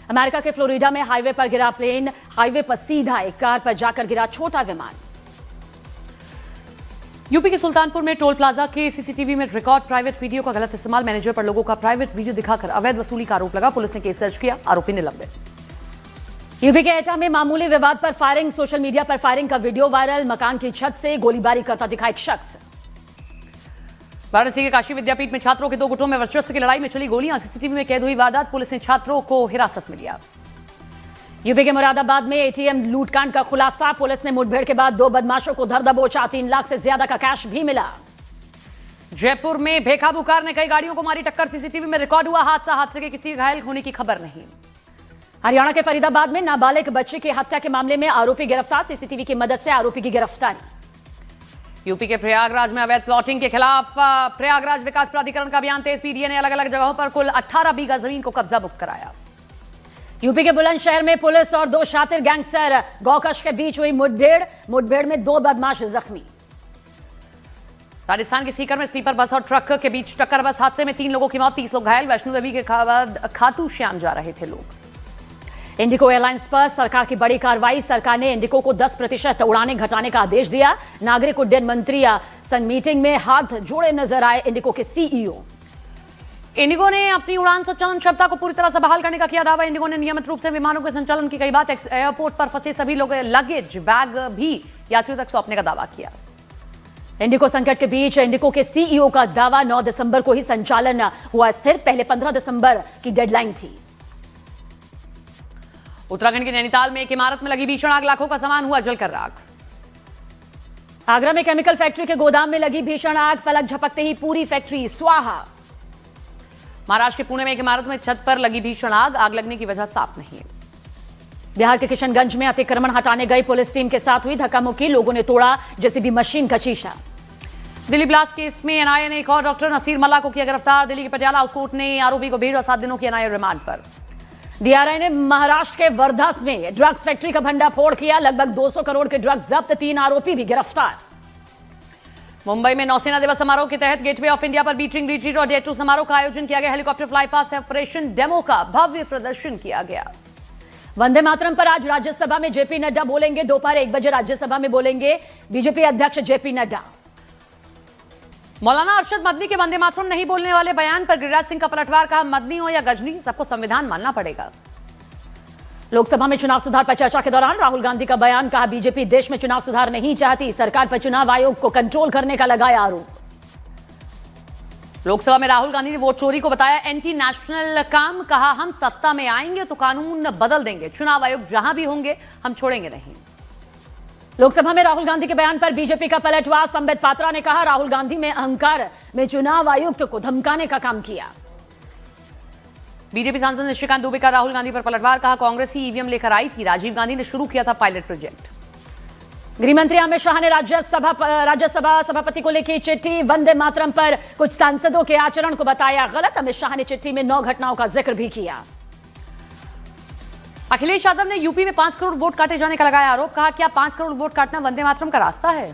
America के Florida में highway पर गिरा प्लेन, हाईवे पर सीधा एक कार पर जाकर गिरा छोटा विमान। यूपी के सुल्तानपुर में टोल प्लाजा के सीसीटीवी में रिकॉर्ड प्राइवेट वीडियो का गलत इस्तेमाल, मैनेजर पर लोगों का प्राइवेट वीडियो दिखाकर अवैध वसूली का आरोप लगा। पुलिस ने केस दर्ज किया, आरोपी निलंबित। यूपी के एटा में मामूली विवाद पर फायरिंग, सोशल मीडिया पर फायरिंग का वीडियो वायरल, मकान की छत से गोलीबारी करता दिखा एक शख्स। वाराणसी के काशी विद्यापीठ में छात्रों के दो गुटों में वर्चस्व की लड़ाई में चली गोलियां, सीसीटीवी में कैद हुई वारदात, पुलिस ने छात्रों को हिरासत में लिया। यूपी के मुरादाबाद में एटीएम लूटकांड का खुलासा, पुलिस ने मुठभेड़ के बाद दो बदमाशों को धर दबोचा, 3 लाख से ज्यादा का कैश भी मिला। जयपुर में बेकाबू कार ने कई गाड़ियों को मारी टक्कर, सीसीटीवी में रिकॉर्ड हुआ हादसा, हादसे के किसी घायल होने की खबर नहीं। हरियाणा के फरीदाबाद में नाबालिग बच्चे की हत्या के मामले में आरोपी गिरफ्तार, सीसीटीवी की मदद से आरोपी की गिरफ्तारी। यूपी के प्रयागराज में अवैध प्लॉटिंग के खिलाफ प्रयागराज विकास प्राधिकरण का अभियान तेज, पीडीए ने अलग अलग जगहों पर कुल 18 बीघा जमीन को कब्जा मुक्त कराया। यूपी के बुलंदशहर में पुलिस और 2 शातिर गैंगस्टर गौकश के बीच हुई मुठभेड़ में 2 बदमाश जख्मी। राजस्थान के सीकर में स्लीपर बस और ट्रक के बीच टक्कर, बस हादसे में 3 लोगों की मौत, 30 लोग घायल। वैष्णो देवी के खाटू श्याम जा रहे थे लोग। इंडिगो एयरलाइंस पर सरकार की बड़ी कार्रवाई, सरकार ने इंडिगो को 10% उड़ानें घटाने का आदेश दिया। नागरिक उड्डयन मंत्री संग मीटिंग में हाथ जोड़े नजर आए इंडिगो के सीईओ। इंडिगो ने अपनी उड़ान संचालन क्षमता को पूरी तरह से बहाल करने का किया दावा। इंडिगो ने नियमित रूप से विमानों के संचालन की कई बात, एयरपोर्ट पर फंसे सभी लोग लगेज बैग भी यात्रियों तक सौंपने का दावा किया। इंडिगो संकट के बीच इंडिगो के सीईओ का दावा, 9 दिसंबर को ही संचालन हुआ स्थिर, पहले 15 दिसंबर की डेडलाइन थी। उत्तराखंड के नैनीताल में एक इमारत में लगी भीषण आग, लाखों का सामान हुआ जलकर राख। आगरा में केमिकल फैक्ट्री के गोदाम में लगी भीषण आग, पलक झपकते ही पूरी फैक्ट्री स्वाहा। महाराष्ट्र के पुणे में एक इमारत में छत पर लगी भीषण आग लगने की वजह साफ नहीं है। बिहार के किशनगंज में अतिक्रमण हटाने गई पुलिस टीम के साथ हुई धक्का मुक्की, लोगों ने तोड़ा जेसीबी मशीन का शीशा। दिल्ली ब्लास्ट केस में एनआईए ने एक और डॉक्टर नसीर मल्ला को किया गिरफ्तार, दिल्ली की पटियाला हाउस कोर्ट ने आरोपी को भेजा 7 दिनों की एनआईए रिमांड पर। डीआरआई ने महाराष्ट्र के वर्धा में ड्रग्स फैक्ट्री का भंडाफोड़ किया, लगभग 200 करोड़ के ड्रग्स जब्त, 3 आरोपी भी गिरफ्तार। मुंबई में नौसेना दिवस समारोह के तहत गेटवे ऑफ इंडिया पर बीटिंग रिट्रीट और डे 2 समारोह का आयोजन किया गया। हेलीकॉप्टर फ्लाईपास ऑपरेशन डेमो का भव्य प्रदर्शन किया गया। वंदे मातरम पर आज राज्यसभा में जेपी नड्डा बोलेंगे, दोपहर 1 बजे राज्यसभा में बोलेंगे बीजेपी अध्यक्ष जेपी नड्डा। मौलाना अरशद मदनी के वंदे मातरम नहीं बोलने वाले बयान पर गिरिराज सिंह का पलटवार, कहा मदनी हो या गजनी सबको संविधान मानना पड़ेगा। लोकसभा में चुनाव सुधार पर चर्चा के दौरान राहुल गांधी का बयान, कहा बीजेपी देश में चुनाव सुधार नहीं चाहती, सरकार पर चुनाव आयोग को कंट्रोल करने का लगाया आरोप। लोकसभा में राहुल गांधी ने वोट चोरी को बताया एंटी नेशनल काम, कहा हम सत्ता में आएंगे तो कानून बदल देंगे, चुनाव आयोग जहां भी होंगे हम छोड़ेंगे नहीं। लोकसभा में राहुल गांधी के बयान पर बीजेपी का पलटवार, संबित पात्रा ने कहा राहुल गांधी में अहंकार में चुनाव आयुक्त को धमकाने का काम किया। बीजेपी सांसद निशिकांत दुबे का राहुल गांधी पर पलटवार, कहा कांग्रेस ही ईवीएम लेकर आई थी, राजीव गांधी ने शुरू किया था पायलट प्रोजेक्ट। गृहमंत्री अमित शाह ने राज्यसभा सभापति को लिखी चिट्ठी, वंदे मातरम पर कुछ सांसदों के आचरण को बताया गलत, अमित शाह ने चिट्ठी में 9 घटनाओं का जिक्र भी किया। अखिलेश यादव ने यूपी में 5 करोड़ वोट काटे जाने का लगाया आरोप, कहा क्या 5 करोड़ वोट काटना वंदे मातरम का रास्ता है।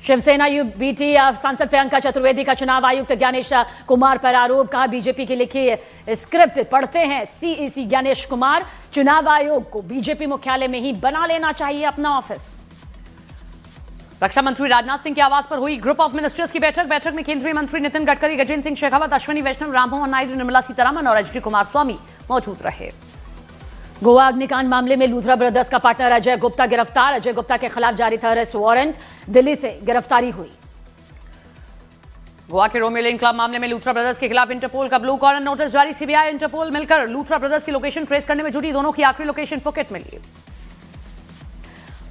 शिवसेना यूबीटी सांसद प्रियंका चतुर्वेदी का चुनाव आयुक्त ज्ञानेश कुमार पर आरोप, कहा बीजेपी की लिखी स्क्रिप्ट पढ़ते हैं सीईसी ज्ञानेश कुमार, चुनाव आयोग को बीजेपी मुख्यालय में ही बना लेना चाहिए अपना ऑफिस। रक्षा मंत्री राजनाथ सिंह के आवास पर हुई ग्रुप ऑफ मिनिस्टर्स की बैठक में केंद्रीय मंत्री नितिन गडकरी, गजेंद्र सिंह शेखावत, अश्विनी वैष्णव, राममोहन नायडू, निर्मला सीतारमण और एचडी कुमारस्वामी मौजूद रहे। गोवा अग्निकांड मामले में लूथरा ब्रदर्स का पार्टनर अजय गुप्ता गिरफ्तार, अजय गुप्ता के खिलाफ जारी था अरेस्ट वारंट, दिल्ली से गिरफ्तारी हुई। गोवा के रोमियो लेन क्लब मामले में लूथरा ब्रदर्स के खिलाफ इंटरपोल का ब्लू कॉर्नर नोटिस जारी, सीबीआई इंटरपोल मिलकर लूथरा ब्रदर्स की लोकेशन ट्रेस करने में जुटी, दोनों की आखिरी लोकेशन फुकेट मिली।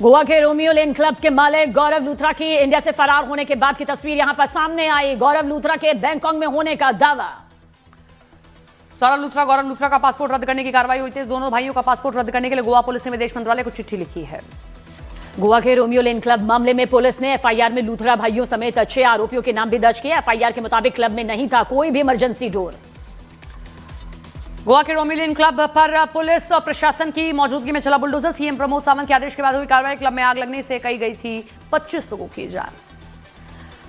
गोवा के रोमियो लेन क्लब के मालिक गौरव लूथरा की इंडिया से फरार होने के बाद की तस्वीर यहां पर सामने आई, गौरव लूथरा के बैंकॉक में होने का दावा। सौरभ लूथरा, गौरव लूथरा का पासपोर्ट रद्द करने की कार्रवाई हुई थी, दोनों भाइयों का पासपोर्ट रद्द करने के लिए गोवा पुलिस ने विदेश मंत्रालय को चिट्ठी लिखी है। गोवा के रोमियो लेन क्लब मामले में पुलिस ने एफआईआर में लूथरा भाइयों समेत 6 आरोपियों के नाम भी दर्ज किए। एफआईआर के मुताबिक क्लब में नहीं था कोई भी इमरजेंसी डोर। गोवा के रोमियो लेन क्लब पर पुलिस और प्रशासन की मौजूदगी में चला बुलडोजर, सीएम प्रमोद सावंत के आदेश के बाद हुई कार्रवाई, क्लब में आग लगने से कही गई थी 25 लोगों की जान।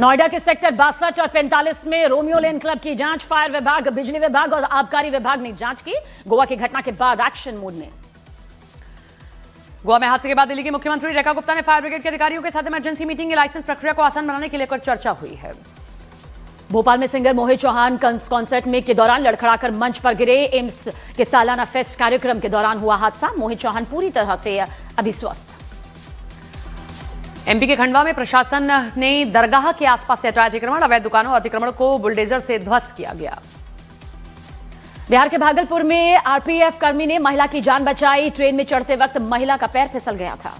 नोएडा के सेक्टर 62 और 45 में रोमियो लेन क्लब की जांच, फायर विभाग, बिजली विभाग और आबकारी विभाग ने जांच की। गोवा की घटना के बाद एक्शन मोड में। गोवा में हादसे के बाद दिल्ली के मुख्यमंत्री रेखा गुप्ता ने फायर ब्रिगेड के अधिकारियों के साथ इमरजेंसी मीटिंग की। लाइसेंस प्रक्रिया को आसान बनाने के लेकर चर्चा हुई है। भोपाल में सिंगर मोहित चौहान कॉन्सर्ट में के दौरान लड़खड़ाकर मंच पर गिरे। एम्स के सालाना फेस्ट कार्यक्रम के दौरान हुआ हादसा। मोहित चौहान पूरी तरह से अभी स्वस्थ। एमपी के खंडवा में प्रशासन ने दरगाह के आसपास से हटाया अतिक्रमण। अवैध दुकानों और अतिक्रमण को बुलडोजर से ध्वस्त किया गया। बिहार के भागलपुर में आरपीएफ कर्मी ने महिला की जान बचाई। ट्रेन में चढ़ते वक्त महिला का पैर फिसल गया था।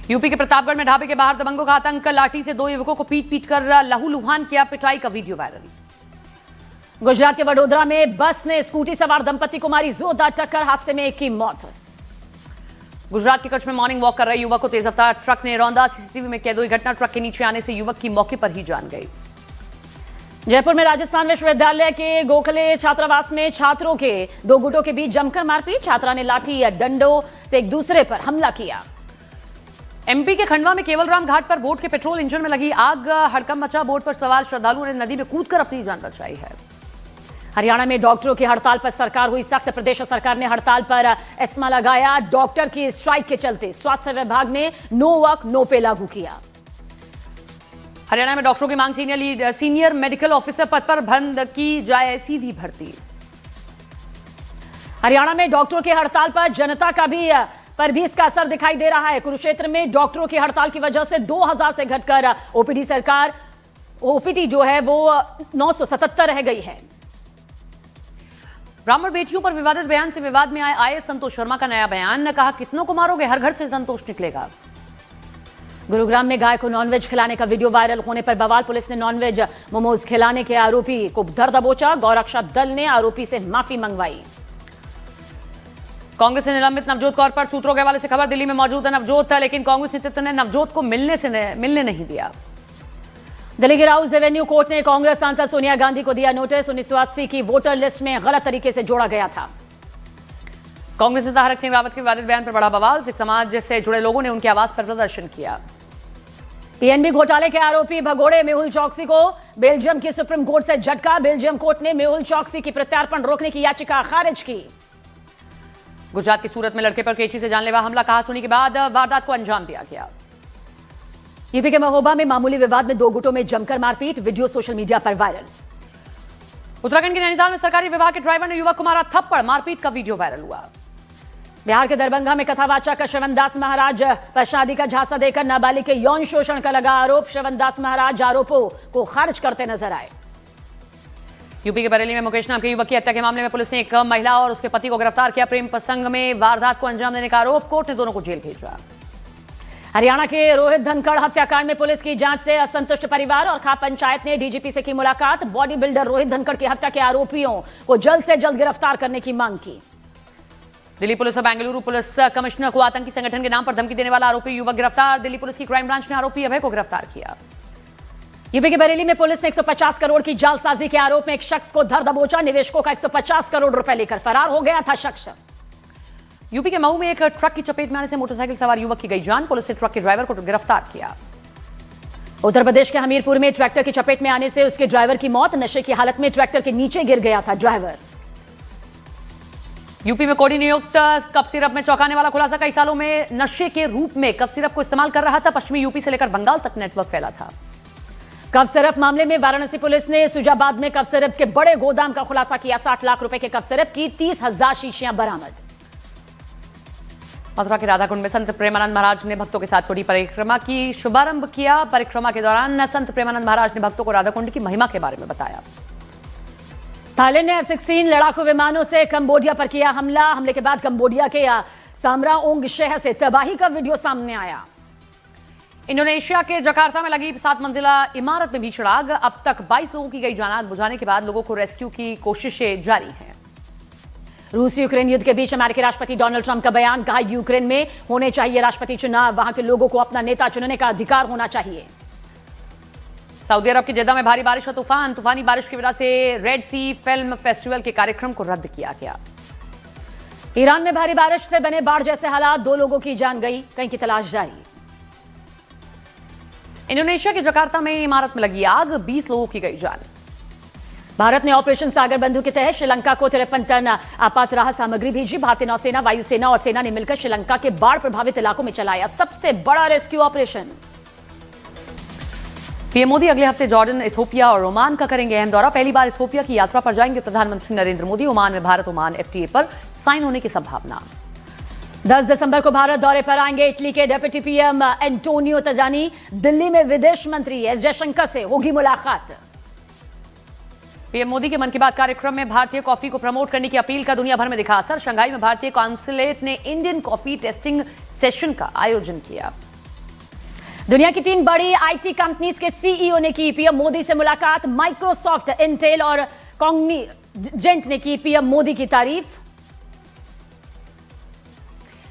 यूपी के प्रतापगढ़ में ढाबे के बाहर दबंगों का आतंक। लाठी से 2 युवकों को पीट कर लहूलुहान किया। पिटाई का वीडियो वायरल। गुजरात के वडोदरा में बस ने स्कूटी सवार दंपति को मारी जोरदार टक्कर। हादसे में एक की मौत। गुजरात के कच्छ में मॉर्निंग वॉक कर रहे युवक को तेज रफ्तार ट्रक ने रौंदा। सीसीटीवी में कैद हुई घटना। ट्रक के नीचे आने से युवक की मौके पर ही जान गई। जयपुर में राजस्थान विश्वविद्यालय के गोखले छात्रावास में छात्रों के 2 गुटों के बीच जमकर मारपीट। छात्रा ने लाठी या डंडों से एक दूसरे पर हमला किया। एमपी के खंडवा में केवलराम घाट पर बोट के पेट्रोल इंजन में लगी आग। हड़कंप मचा। बोट पर सवार श्रद्धालुओं ने नदी में कूदकर अपनी जान बचाई है। हरियाणा में डॉक्टरों की हड़ताल पर सरकार हुई सख्त। प्रदेश सरकार ने हड़ताल पर एस्मा लगाया। डॉक्टर की स्ट्राइक के चलते स्वास्थ्य विभाग ने नो वर्क नो पे लागू किया। हरियाणा में डॉक्टरों की मांग सीनियर मेडिकल ऑफिसर पद पर बंद की जाए सीधी भर्ती। हरियाणा में डॉक्टरों की हड़ताल पर जनता का भी इसका असर दिखाई दे रहा है। कुरुक्षेत्र में डॉक्टरों की हड़ताल की वजह से 2000 से घटकर ओपीडी जो है वो 977 रह गई है। ब्राह्मण बेटियों पर विवादित बयान से विवाद में आए संतोष शर्मा का नया बयान। कहा कितनों को मारोगे, हर घर से संतोष निकलेगा। गुरुग्राम में गाय को नॉनवेज खिलाने का वीडियो वायरल होने पर बवाल। पुलिस ने नॉनवेज मोमोज खिलाने के आरोपी को धर दबोचा। गौरक्षा दल ने आरोपी से माफी मंगवाई। कांग्रेस ने निलंबित नवजोत कौर पर सूत्रों के हवाले से खबर। दिल्ली में मौजूद है नवजोत, लेकिन कांग्रेस नेतृत्व ने नवजोत को मिलने नहीं दिया। दिल्ली की राउज एवेन्यू कोर्ट ने कांग्रेस सांसद सोनिया गांधी को दिया नोटिस। 1980 की वोटर लिस्ट में गलत तरीके से जोड़ा गया था। कांग्रेस नेता हरक सिंह रावत के विवादित बयान पर बड़ा बवाल। सिख समाज से जुड़े लोगों ने उनकी आवाज पर प्रदर्शन किया। पीएनबी घोटाले के आरोपी भगोड़े मेहुल चौकसी को बेल्जियम की सुप्रीम कोर्ट से झटका। बेल्जियम कोर्ट ने मेहुल चौकसी की प्रत्यार्पण रोकने की याचिका खारिज की। गुजरात की सूरत में लड़के पर कैंची से जानलेवा हमला। कहासुनी के बाद वारदात को अंजाम दिया गया। यूपी के महोबा में मामूली विवाद में 2 गुटों में जमकर मारपीट। वीडियो सोशल मीडिया पर वायरल। उत्तराखंड के नैनीताल में सरकारी विभाग के ड्राइवर ने युवक को मारा थप्पड़। मारपीट का वीडियो वायरल हुआ। बिहार के दरभंगा में कथावाचक श्रवणदास महाराज पर शादी का झांसा देकर नाबालिग के यौन शोषण का लगा आरोप। श्रवणदास महाराज आरोपों को खारिज करते नजर आए। यूपी के बरेली में मुकेश नाम के युवक की हत्या के मामले में पुलिस ने एक महिला और उसके पति को गिरफ्तार किया। प्रेम प्रसंग में वारदात को अंजाम देने का आरोप। कोर्ट ने दोनों को जेल भेजा। हरियाणा के रोहित धनखड़ हत्याकांड में पुलिस की जांच से असंतुष्ट परिवार और खाप पंचायत ने डीजीपी से की मुलाकात। बॉडी बिल्डर रोहित धनखड़ की हत्या के आरोपियों को जल्द से जल्द गिरफ्तार करने की मांग की। दिल्ली पुलिस और बेंगलुरु पुलिस कमिश्नर को आतंकी संगठन के नाम पर धमकी देने वाला आरोपी युवक गिरफ्तार। दिल्ली पुलिस की क्राइम ब्रांच ने आरोपी अभय को गिरफ्तार किया। यूपी के बरेली में पुलिस ने 150 करोड़ की जालसाजी के आरोप में एक शख्स को धर दबोचा। निवेशकों का 150 करोड़ रुपए लेकर फरार हो गया था शख्स। यूपी के मऊ में एक ट्रक की चपेट में आने से मोटरसाइकिल सवार युवक की गई जान। पुलिस ने ट्रक के ड्राइवर को गिरफ्तार किया। उत्तर प्रदेश के हमीरपुर में ट्रैक्टर की चपेट में आने से उसके ड्राइवर की मौत। नशे की हालत में ट्रैक्टर के नीचे गिर गया था ड्राइवर। यूपी में कोडी नियुक्त कफ सिरप में चौंकाने वाला खुलासा। कई सालों में नशे के रूप में कफ सिरप को इस्तेमाल कर रहा था। पश्चिमी यूपी से लेकर बंगाल तक नेटवर्क फैला था। कफ सिरप मामले में वाराणसी पुलिस ने सुजाबाद में कफ सिरप के बड़े गोदाम का खुलासा किया। 60 लाख रुपए के कफ सिरप की 30,000 शीशियां बरामद। मथुरा के राधाकुंड में संत प्रेमानंद महाराज ने भक्तों के साथ छोड़ी परिक्रमा की शुभारंभ किया। परिक्रमा के दौरान संत प्रेमानंद महाराज ने भक्तों को राधाकुंड की महिमा के बारे में बताया। थाईलैंड ने F-16 लड़ाकू विमानों से कंबोडिया पर किया हमला। हमले के बाद कंबोडिया के सामराओंग शहर से तबाही का वीडियो सामने आया। इंडोनेशिया के जकार्ता में लगी 7 मंजिला इमारत में भीषण आग। अब तक 22 लोगों की गई जान। आग बुझाने के बाद लोगों को रेस्क्यू की कोशिशें जारी हैं। रूस यूक्रेन युद्ध के बीच अमेरिकी राष्ट्रपति डोनाल्ड ट्रंप का बयान। कहा यूक्रेन में होने चाहिए राष्ट्रपति चुनाव। वहां के लोगों को अपना नेता चुनने का अधिकार होना चाहिए। सऊदी अरब की जेदा में भारी बारिश और तूफानी बारिश की वजह से रेड सी फिल्म फेस्टिवल के कार्यक्रम को रद्द किया गया। ईरान में भारी बारिश से बने बाढ़ जैसे हालात। 2 लोगों की जान गई, कई की तलाश जारी। इंडोनेशिया के जकार्ता में इमारत में लगी आग, 20 लोगों की गई जान। भारत ने ऑपरेशन सागर बंधु के तहत श्रीलंका को 53 टन आपात राहत सामग्री भेजी। भारतीय नौसेना, वायुसेना और सेना ने मिलकर श्रीलंका के बाढ़ प्रभावित इलाकों में चलाया सबसे बड़ा रेस्क्यू ऑपरेशन। पीएम मोदी अगले हफ्ते जॉर्डन, इथोपिया और ओमान का करेंगे अहम दौरा। पहली बार इथोपिया की यात्रा पर जाएंगे प्रधानमंत्री नरेंद्र मोदी। ओमान में भारत ओमान एफटीए पर साइन होने की संभावना। 10 दिसंबर को भारत दौरे पर आएंगे इटली के डिप्टी पीएम एंटोनियो तजानी। दिल्ली में विदेश मंत्री एस जयशंकर से होगी मुलाकात। पीएम मोदी के मन की बात कार्यक्रम में भारतीय कॉफी को प्रमोट करने की अपील का दुनिया भर में दिखा असर। शंघाई में भारतीय कॉन्सुलेट ने इंडियन कॉफी टेस्टिंग सेशन का आयोजन किया। दुनिया की 3 बड़ी आईटी कंपनीज के सीईओ ने की पीएम मोदी से मुलाकात। माइक्रोसॉफ्ट, इंटेल और कॉग्निजेंट ने की पीएम मोदी की तारीफ।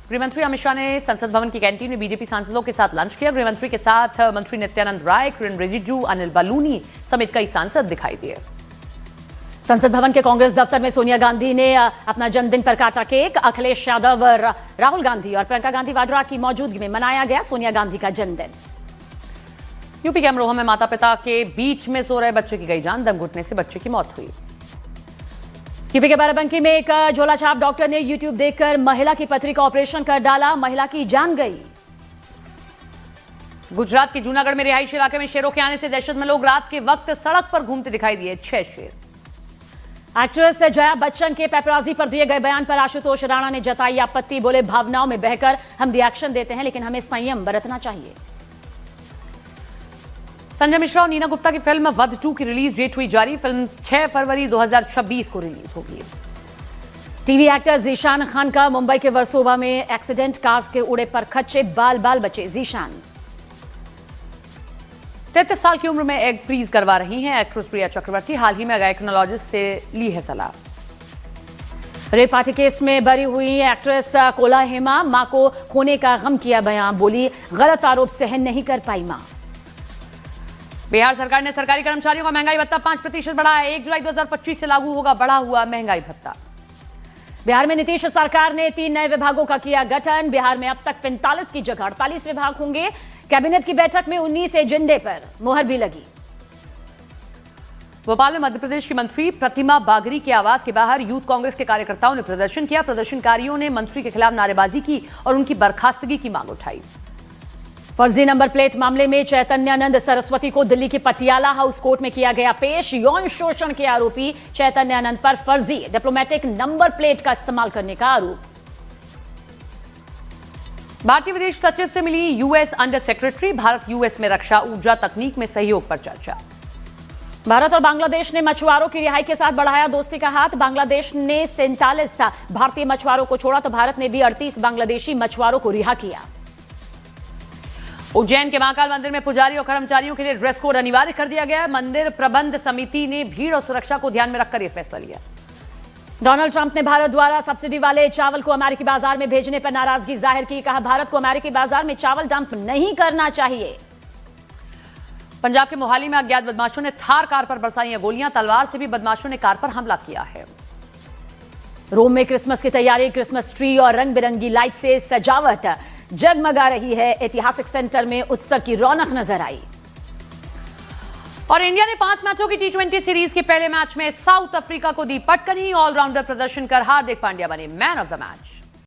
गृहमंत्री अमित शाह ने संसद भवन की कैंटीन में बीजेपी सांसदों के साथ लंच किया। गृहमंत्री के साथ मंत्री नित्यानंद राय, किरण रिजिजू, अनिल बलूनी समेत कई सांसद दिखाई दिए। संसद भवन के कांग्रेस दफ्तर में सोनिया गांधी ने अपना जन्मदिन पर काटा केक। अखिलेश यादव, राहुल गांधी और प्रियंका गांधी वाड्रा की मौजूदगी में मनाया गया सोनिया गांधी का जन्मदिन। यूपी के अमरोहा में माता पिता के बीच में सो रहे बच्चे की गई जान, दम घुटने से बच्चे की मौत हुई। यूपी के बाराबंकी में एक झोलाछाप डॉक्टर ने यूट्यूब देखकर महिला की पथरी का ऑपरेशन कर डाला, महिला की जान गई। गुजरात के जूनागढ़ में रिहायशी इलाके में शेरों के आने से दहशत में लोग रात के वक्त सड़क पर घूमते दिखाई दिए 6 शेर। एक्ट्रेस जया बच्चन के पेपराजी पर दिए गए बयान पर आशुतोष राणा ने जताई आपत्ति। बोले, भावनाओं में बहकर हम रिएक्शन देते हैं, लेकिन हमें संयम बरतना चाहिए। संजय मिश्रा और नीना गुप्ता की फिल्म वध 2 की रिलीज डेट हुई जारी। फिल्म 6 फरवरी 2026 को रिलीज होगी। टीवी एक्टर जीशान खान का मुंबई के वर्सोवा में एक्सीडेंट, कार के उड़े पर खच्चे, बाल बाल बचे जीशान। 33 साल की उम्र में एग फ्रीज करवा रही हैं एक्ट्रेस प्रिया चक्रवर्ती। हाल ही में गायकोनोलॉजिस्ट से ली है सलाह। रेप पार्टी केस में बरी हुई एक्ट्रेस कोला हेमा, मां को खोने का गम किया बयां। बोली, गलत आरोप सहन नहीं कर पाई मां। बिहार सरकार ने सरकारी कर्मचारियों का महंगाई भत्ता 5% बढ़ाया। 1 जुलाई 2025 से लागू होगा बढ़ा हुआ महंगाई भत्ता। बिहार में नीतीश सरकार ने 3 नए विभागों का किया गठन। बिहार में अब तक 45 की जगह 48 विभाग होंगे। कैबिनेट की बैठक में 19 एजेंडे पर मुहर भी लगी। भोपाल में मध्य प्रदेश की मंत्री प्रतिमा बागरी के आवास के बाहर यूथ कांग्रेस के कार्यकर्ताओं ने प्रदर्शन किया। प्रदर्शनकारियों ने मंत्री के खिलाफ नारेबाजी की और उनकी बर्खास्तगी की मांग उठाई। फर्जी नंबर प्लेट मामले में चैतन्यानंद सरस्वती को दिल्ली की पटियाला हाउस कोर्ट में किया गया पेश। यौन शोषण के आरोपी चैतन्यानंद पर फर्जी डिप्लोमेटिक नंबर प्लेट का इस्तेमाल करने का आरोप। भारतीय विदेश सचिव से मिली US under secretary. Bharat US में रक्षा, ऊर्जा, तकनीक में सहयोग पर चर्चा। भारत और बांग्लादेश ने मछुआरों की रिहाई के साथ बढ़ाया दोस्ती का हाथ। बांग्लादेश ने 47 भारतीय मछुआरों को छोड़ा तो भारत ने भी 38 बांग्लादेशी मछुआरों को रिहा किया। उज्जैन के महाकाल मंदिर में पुजारी और कर्मचारियों के लिए ड्रेस कोड अनिवार्य कर दिया गया है। मंदिर प्रबंध समिति ने भीड़ और सुरक्षा को ध्यान में रखकर यह फैसला लिया। डोनाल्ड ट्रंप ने भारत द्वारा सब्सिडी वाले चावल को अमेरिकी बाजार में भेजने पर नाराजगी जाहिर की। कहा, भारत को अमेरिकी बाजार में चावल डंप नहीं करना चाहिए। पंजाब के मोहाली में अज्ञात बदमाशों ने थार कार पर बरसाई गोलियां। तलवार से भी बदमाशों ने कार पर हमला किया है। रोम में क्रिसमस की तैयारी, क्रिसमस ट्री और रंग बिरंगी लाइट से सजावट जगमगा रही है। ऐतिहासिक सेंटर में उत्सव की रौनक नजर आई। और इंडिया ने 5 मैचों की T20 सीरीज के पहले मैच में साउथ अफ्रीका को दी पटकनी। ऑलराउंडर प्रदर्शन कर हार्दिक पांड्या बने मैन ऑफ द मैच।